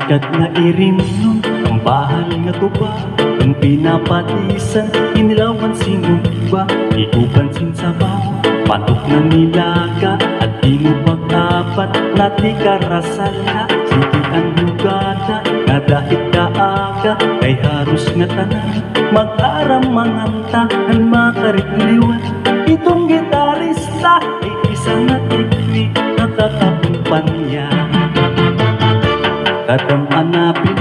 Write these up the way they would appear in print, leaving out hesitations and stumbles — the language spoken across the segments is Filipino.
Sikat nga irimnon, ang bahal nga tuba, ang pinapatisan, inilawan sinuba, ikupansin sa baho, patok na nilaga, at inubag-apat, nati karasal na, sige ang lugada, nga dahit kaaga, kay harus nga tanan, mag-aram manganta, ang makaritliwan, itong gitarista, ay isang natigli, nakakakumpan niya. Katang anapin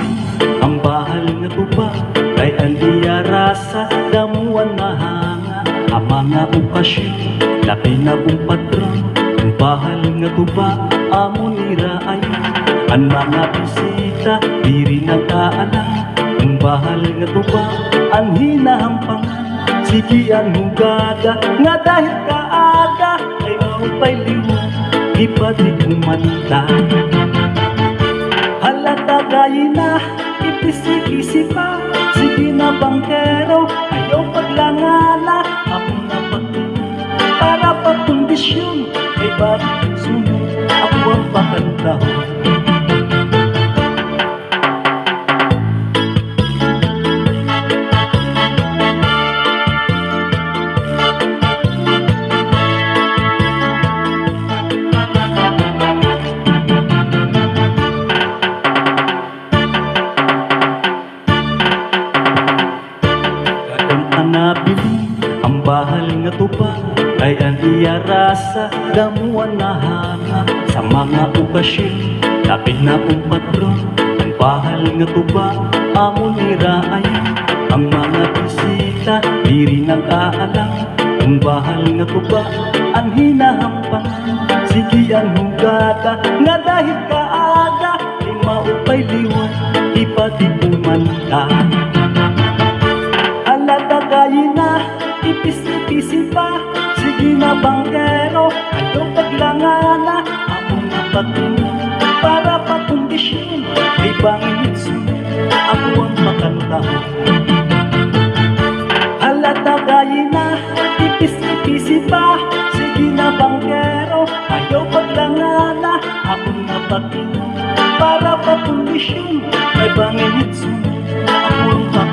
ang bahal nga tuba, kay andiya rasa damuan na hanga, ang mga okasyon labi na kong patron, ang bahal nga tuba amo nira ayon, ang mga bisita diri nagkaalam, ang bahal nga tuba ang hinahampangan, sige ang hugada nga dahil kaaga ay maupay liwan, ipati kumanta. Halata gayi na, ipisi-pisi pa, sige na bangkero, ayaw paglangala, ako na pagtingin, para pagkondisyon, ay bakit sunod, ako ang pakantahon. Hanapin ang bahal nga tuba, ay andiya rasa damuan na hanga, sa mga okasyon lapit na kong patron, ang bahal nga tuba amo nira ayon, ang mga bisita diri nag-aalam, ang bahal nga tuba ang hinahampangan, sige ang hugada nga dahil kaaga ay maupay liwan, ipati kumanta. Gayi na, ipisi-pisi pa, sige na bangkero, ayaw paglangana, ako na pagtingin, para pagkondisyon, ay bangin sunod, ako ang makantahon. Halata gayi na, ipisi-pisi pa, sige na bangkero, ayaw paglangana, ako na pagtingin, para pagkondisyon, ay bangin sunod, ako ang makantahon.